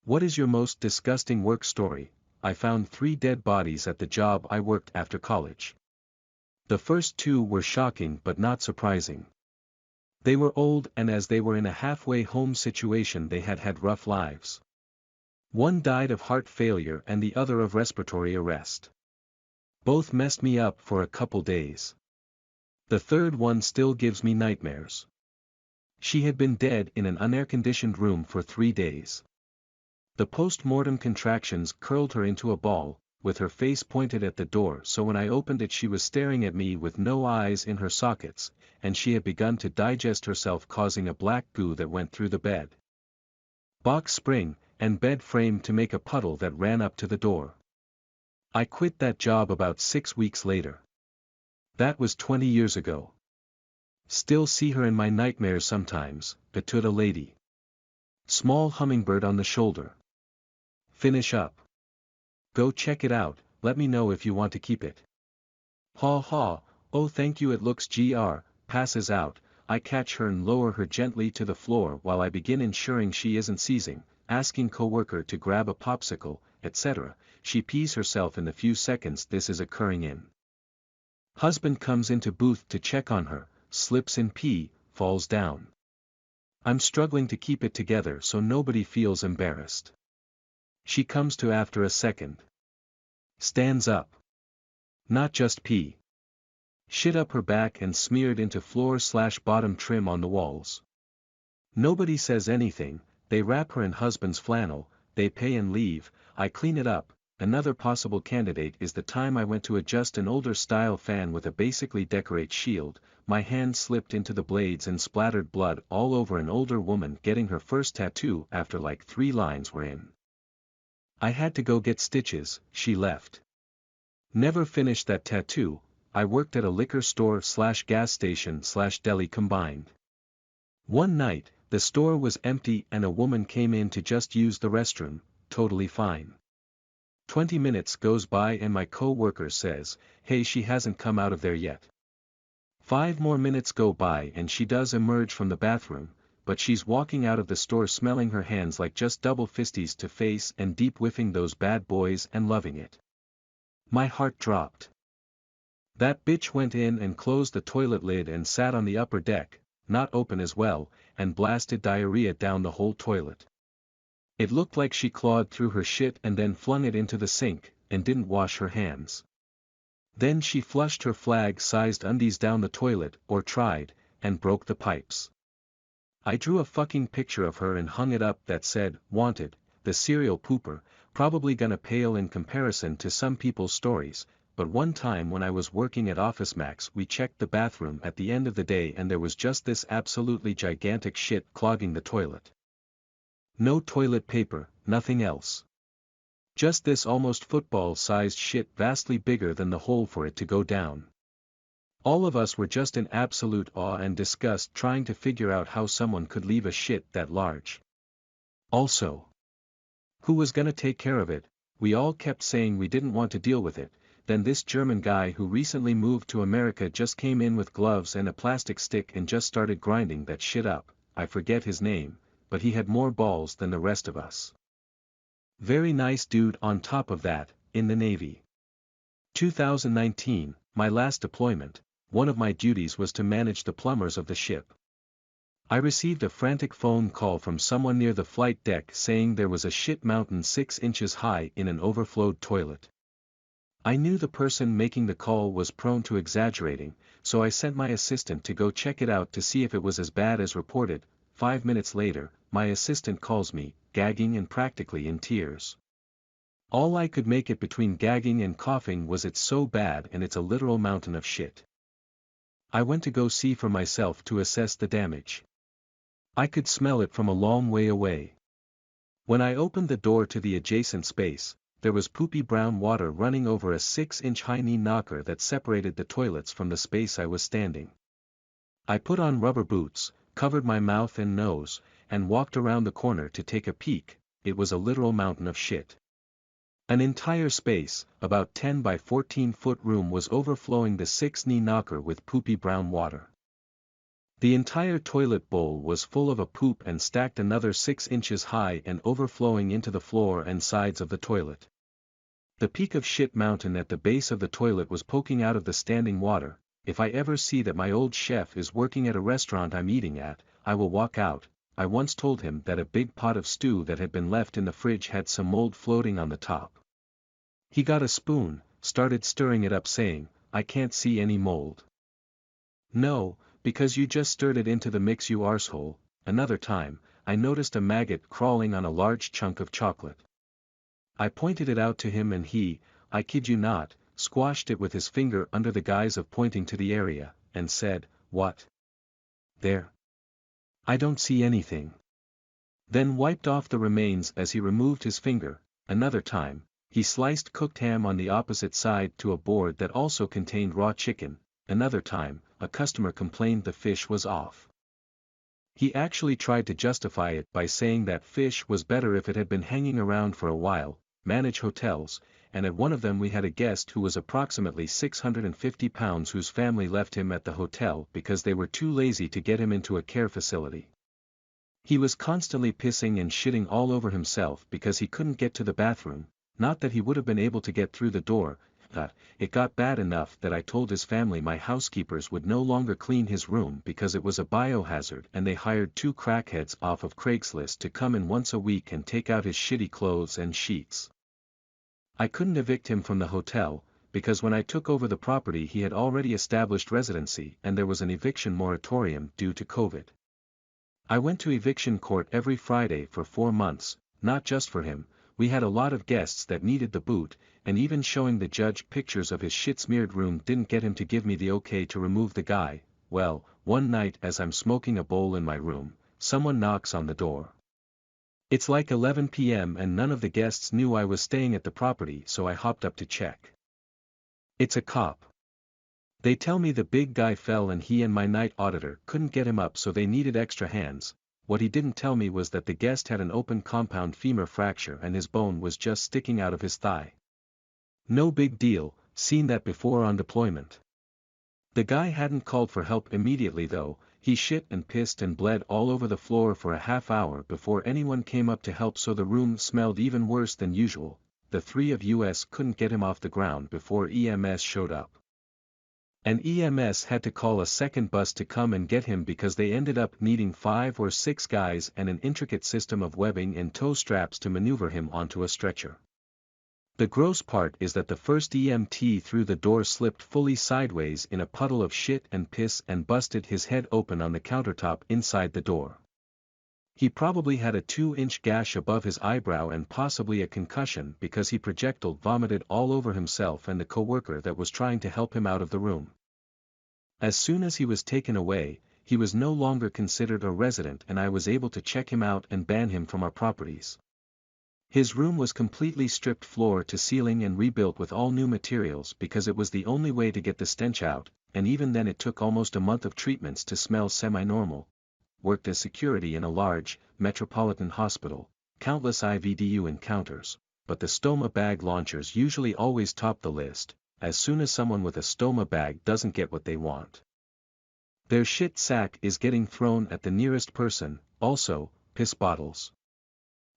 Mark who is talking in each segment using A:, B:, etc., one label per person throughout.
A: What is your most disgusting work story? I found 3 dead bodies at the job I worked after college. The first 2 were shocking but not surprising. They were old, and as they were in a halfway home situation they had had rough lives. One died of heart failure and the other of respiratory arrest. Both messed me up for a couple days. The third one still gives me nightmares. She had been dead in an unair-conditioned room for 3 days. The post-mortem contractions curled her into a ball, with her face pointed at the door, so when I opened it she was staring at me with no eyes in her sockets, and she had begun to digest herself, causing a black goo that went through the bed, box spring, and bed frame to make a puddle that ran up to the door. I quit that job about 6 weeks later. That was 20 years ago. Still see her in my nightmares sometimes, Batuta lady. Small hummingbird on the shoulder. Finish up. Go check it out, let me know if you want to keep it. Ha ha, oh thank you, it looks gr, passes out. I catch her and lower her gently to the floor while I begin ensuring she isn't seizing, asking coworker to grab a popsicle, etc. She pees herself in the few seconds this is occurring in. Husband comes into booth to check on her, slips in pee, falls down. I'm struggling to keep it together so nobody feels embarrassed. She comes to after a second. Stands up. Not just pee. Shit up her back and smeared into floor/bottom trim on the walls. Nobody says anything, they wrap her in husband's flannel, they pay and leave. I clean it up. Another possible candidate is the time I went to adjust an older style fan with a basically decorate shield. My hand slipped into the blades and splattered blood all over an older woman getting her first tattoo after like 3 lines were in. I had to go get stitches. She left. Never finished that tattoo. I worked at a liquor store/gas station/deli combined. One night, the store was empty and a woman came in to just use the restroom, totally fine. 20 minutes goes by and my co-worker says, hey, she hasn't come out of there yet. 5 more minutes go by and she does emerge from the bathroom, but she's walking out of the store smelling her hands like just double fisties to face and deep whiffing those bad boys and loving it. My heart dropped. That bitch went in and closed the toilet lid and sat on the upper deck, not open as well, and blasted diarrhea down the whole toilet. It looked like she clawed through her shit and then flung it into the sink, and didn't wash her hands. Then she flushed her flag-sized undies down the toilet, or tried, and broke the pipes. I drew a fucking picture of her and hung it up that said, wanted, the serial pooper, probably gonna pale in comparison to some people's stories, but one time when I was working at OfficeMax we checked the bathroom at the end of the day and there was just this absolutely gigantic shit clogging the toilet. No toilet paper, nothing else. Just this almost football-sized shit vastly bigger than the hole for it to go down. All of us were just in absolute awe and disgust trying to figure out how someone could leave a shit that large. Also, who was gonna take care of it? We all kept saying we didn't want to deal with it. Then this German guy who recently moved to America just came in with gloves and a plastic stick and just started grinding that shit up. I forget his name, but he had more balls than the rest of us. Very nice dude on top of that, in the Navy. 2019, my last deployment, one of my duties was to manage the plumbers of the ship. I received a frantic phone call from someone near the flight deck saying there was a shit mountain 6 inches high in an overflowed toilet. I knew the person making the call was prone to exaggerating, so I sent my assistant to go check it out to see if it was as bad as reported. 5 minutes later, my assistant calls me, gagging and practically in tears. All I could make it between gagging and coughing was it's so bad and it's a literal mountain of shit. I went to go see for myself to assess the damage. I could smell it from a long way away. When I opened the door to the adjacent space, there was poopy brown water running over a 6-inch high knee knocker that separated the toilets from the space I was standing. I put on rubber boots, covered my mouth and nose, and walked around the corner to take a peek. It was a literal mountain of shit. An entire space, about 10 by 14 foot room was overflowing the 6 knee knocker with poopy brown water. The entire toilet bowl was full of a poop and stacked another 6 inches high and overflowing into the floor and sides of the toilet. The peak of shit mountain at the base of the toilet was poking out of the standing water. If I ever see that my old chef is working at a restaurant I'm eating at, I will walk out. I once told him that a big pot of stew that had been left in the fridge had some mold floating on the top. He got a spoon, started stirring it up saying, "I can't see any mold." "No, because you just stirred it into the mix, you arsehole." Another time, I noticed a maggot crawling on a large chunk of chocolate. I pointed it out to him and he, I kid you not, squashed it with his finger under the guise of pointing to the area, and said, "What? There? I don't see anything." Then wiped off the remains as he removed his finger. Another time, he sliced cooked ham on the opposite side to a board that also contained raw chicken. Another time, a customer complained the fish was off. He actually tried to justify it by saying that fish was better if it had been hanging around for a while. Manage hotels, and at one of them we had a guest who was approximately 650 pounds whose family left him at the hotel because they were too lazy to get him into a care facility. He was constantly pissing and shitting all over himself because he couldn't get to the bathroom, not that he would have been able to get through the door. It got bad enough that I told his family my housekeepers would no longer clean his room because it was a biohazard, and they hired 2 crackheads off of Craigslist to come in once a week and take out his shitty clothes and sheets. I couldn't evict him from the hotel, because when I took over the property he had already established residency and there was an eviction moratorium due to COVID. I went to eviction court every Friday for 4 months, not just for him. We had a lot of guests that needed the boot, and even showing the judge pictures of his shit-smeared room didn't get him to give me the okay to remove the guy. Well, one night as I'm smoking a bowl in my room, someone knocks on the door. It's like 11 p.m. and none of the guests knew I was staying at the property, so I hopped up to check. It's a cop. They tell me the big guy fell and he and my night auditor couldn't get him up, so they needed extra hands. What he didn't tell me was that the guest had an open compound femur fracture and his bone was just sticking out of his thigh. No big deal, seen that before on deployment. The guy hadn't called for help immediately though. He shit and pissed and bled all over the floor for a half hour before anyone came up to help, so the room smelled even worse than usual. The 3 of us couldn't get him off the ground before EMS showed up. And EMS had to call a second bus to come and get him because they ended up needing 5 or 6 guys and an intricate system of webbing and tow straps to maneuver him onto a stretcher. The gross part is that the first EMT through the door slipped fully sideways in a puddle of shit and piss and busted his head open on the countertop inside the door. He probably had a 2-inch gash above his eyebrow and possibly a concussion because he projectile vomited all over himself and the coworker that was trying to help him out of the room. As soon as he was taken away, he was no longer considered a resident and I was able to check him out and ban him from our properties. His room was completely stripped floor to ceiling and rebuilt with all new materials because it was the only way to get the stench out, and even then it took almost a month of treatments to smell semi-normal. Worked as security in a large, metropolitan hospital, countless IVDU encounters, but the stoma bag launchers usually always top the list. As soon as someone with a stoma bag doesn't get what they want, their shit sack is getting thrown at the nearest person. Also, piss bottles.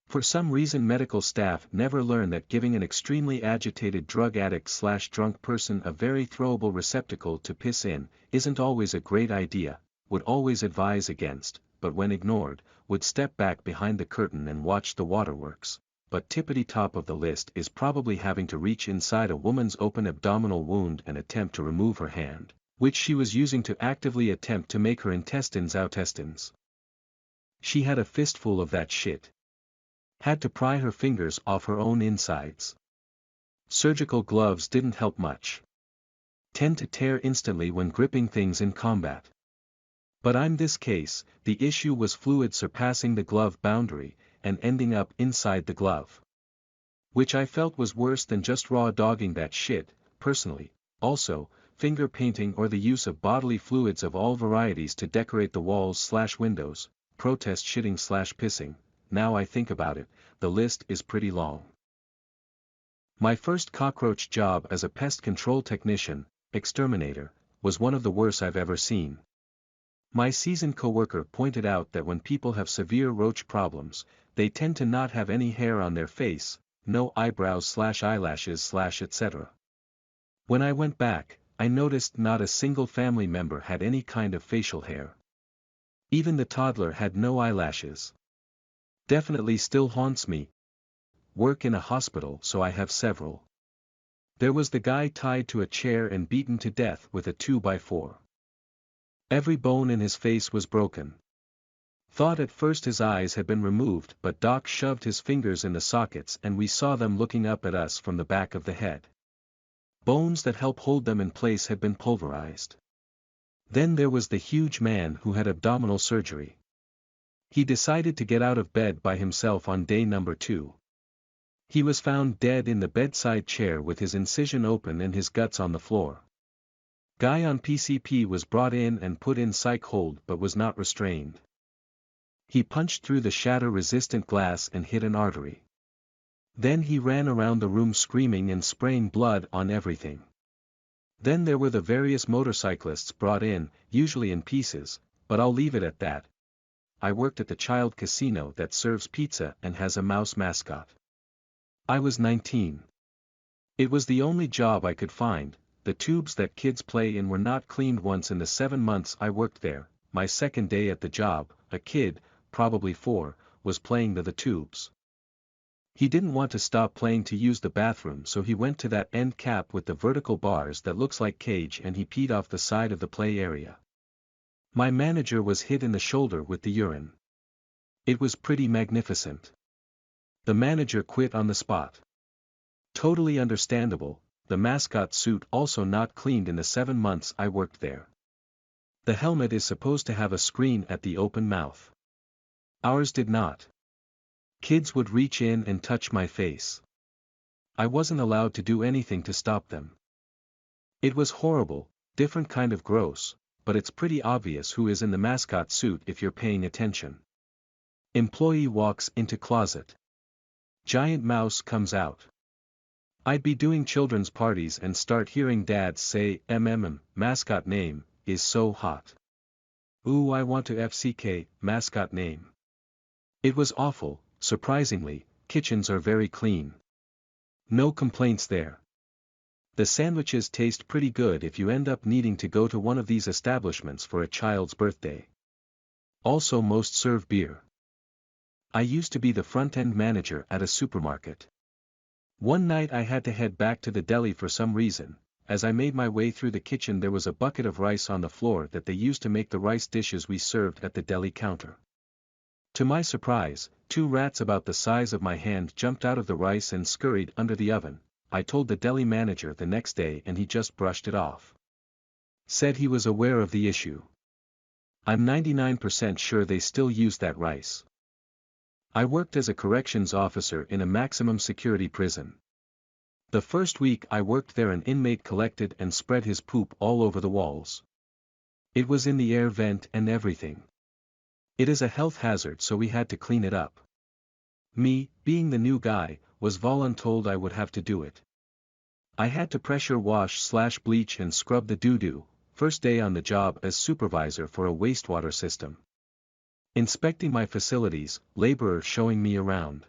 A: For some reason medical staff never learn that giving an extremely agitated drug addict/drunk person a very throwable receptacle to piss in isn't always a great idea, would always advise against, but when ignored, would step back behind the curtain and watch the waterworks. But tippity top of the list is probably having to reach inside a woman's open abdominal wound and attempt to remove her hand, which she was using to actively attempt to make her intestines outestines. She had a fistful of that shit. Had to pry her fingers off her own insides. Surgical gloves didn't help much. Tend to tear instantly when gripping things in combat. But in this case, the issue was fluid surpassing the glove boundary, and ending up inside the glove. Which I felt was worse than just raw dogging that shit, personally. Also, finger painting or the use of bodily fluids of all varieties to decorate the walls/windows, protest shitting/pissing. Now I think about it, the list is pretty long. My first cockroach job as a pest control technician, exterminator, was one of the worst I've ever seen. My seasoned coworker pointed out that when people have severe roach problems, they tend to not have any hair on their face, no eyebrows/eyelashes/ etc. When I went back, I noticed not a single family member had any kind of facial hair. Even the toddler had no eyelashes. Definitely still haunts me. Work in a hospital, so I have several. There was the guy tied to a chair and beaten to death with a 2x4. Every bone in his face was broken. Thought at first his eyes had been removed, but Doc shoved his fingers in the sockets and we saw them looking up at us from the back of the head. Bones that help hold them in place had been pulverized. Then there was the huge man who had abdominal surgery. He decided to get out of bed by himself on day number 2. He was found dead in the bedside chair with his incision open and his guts on the floor. Guy on PCP was brought in and put in psych hold but was not restrained. He punched through the shatter-resistant glass and hit an artery. Then he ran around the room screaming and spraying blood on everything. Then there were the various motorcyclists brought in, usually in pieces, but I'll leave it at that. I worked at the child casino that serves pizza and has a mouse mascot. I was 19. It was the only job I could find. The tubes that kids play in were not cleaned once in the 7 months I worked there. My second day at the job, a kid, probably 4, was playing the tubes. He didn't want to stop playing to use the bathroom, so he went to that end cap with the vertical bars that looks like cage and he peed off the side of the play area. My manager was hit in the shoulder with the urine. It was pretty magnificent. The manager quit on the spot. Totally understandable. The mascot suit also not cleaned in the 7 months I worked there. The helmet is supposed to have a screen at the open mouth. Ours did not. Kids would reach in and touch my face. I wasn't allowed to do anything to stop them. It was horrible, different kind of gross, but it's pretty obvious who is in the mascot suit if you're paying attention. Employee walks into closet. Giant mouse comes out. I'd be doing children's parties and start hearing dads say, mascot name, is so hot. Ooh, I want to FCK, mascot name. It was awful. Surprisingly, kitchens are very clean. No complaints there. The sandwiches taste pretty good if you end up needing to go to one of these establishments for a child's birthday. Also most serve beer. I used to be the front-end manager at a supermarket. One night I had to head back to the deli for some reason. As I made my way through the kitchen there was a bucket of rice on the floor that they used to make the rice dishes we served at the deli counter. To my surprise, 2 rats about the size of my hand jumped out of the rice and scurried under the oven. I told the deli manager the next day and he just brushed it off. Said he was aware of the issue. I'm 99% sure they still use that rice. I worked as a corrections officer in a maximum security prison. The first week I worked there an inmate collected and spread his poop all over the walls. It was in the air vent and everything. It is a health hazard so we had to clean it up. Me, being the new guy, was voluntold I would have to do it. I had to pressure wash/bleach and scrub the doo-doo, first day on the job as supervisor for a wastewater system. Inspecting my facilities, laborer showing me around.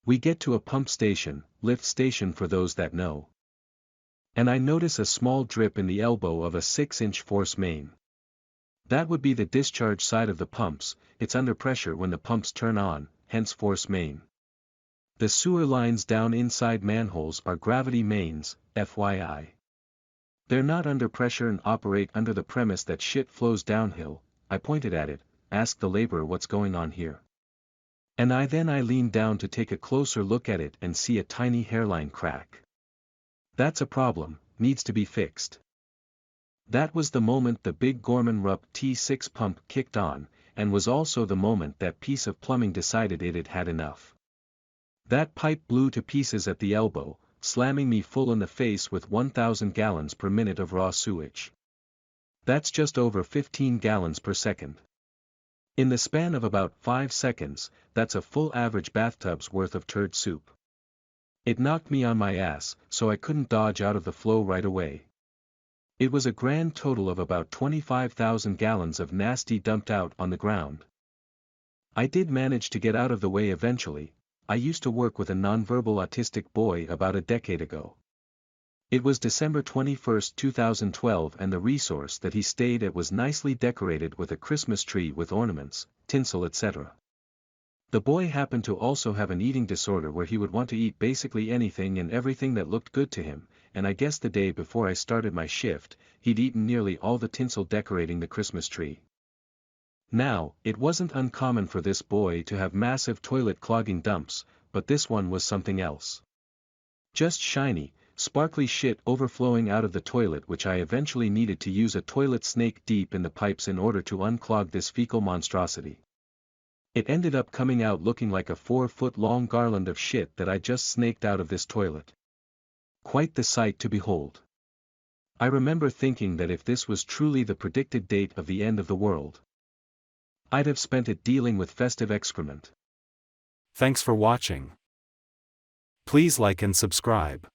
A: We get to a pump station, lift station for those that know. And I notice a small drip in the elbow of a 6-inch force main. That would be the discharge side of the pumps. It's under pressure when the pumps turn on, hence force main. The sewer lines down inside manholes are gravity mains, FYI. They're not under pressure and operate under the premise that shit flows downhill. I pointed at it, asked the laborer what's going on here. And I leaned down to take a closer look at it and see a tiny hairline crack. That's a problem, needs to be fixed. That was the moment the big Gorman Rupp T6 pump kicked on, and was also the moment that piece of plumbing decided it had had enough. That pipe blew to pieces at the elbow, slamming me full in the face with 1,000 gallons per minute of raw sewage. That's just over 15 gallons per second. In the span of about 5 seconds, that's a full average bathtub's worth of turd soup. It knocked me on my ass, so I couldn't dodge out of the flow right away. It was a grand total of about 25,000 gallons of nasty dumped out on the ground. I did manage to get out of the way eventually. I used to work with a nonverbal autistic boy about a decade ago. It was December 21, 2012, and the resource that he stayed at was nicely decorated with a Christmas tree with ornaments, tinsel, etc. The boy happened to also have an eating disorder where he would want to eat basically anything and everything that looked good to him, and I guess the day before I started my shift, he'd eaten nearly all the tinsel decorating the Christmas tree. Now, it wasn't uncommon for this boy to have massive toilet clogging dumps, but this one was something else. Just shiny, sparkly shit overflowing out of the toilet, which I eventually needed to use a toilet snake deep in the pipes in order to unclog this fecal monstrosity. It ended up coming out looking like a 4-foot-long garland of shit that I just snaked out of this toilet. Quite the sight to behold. I remember thinking that if this was truly the predicted date of the end of the world, I'd have spent it dealing with festive excrement.
B: Thanks for watching. Please like and subscribe.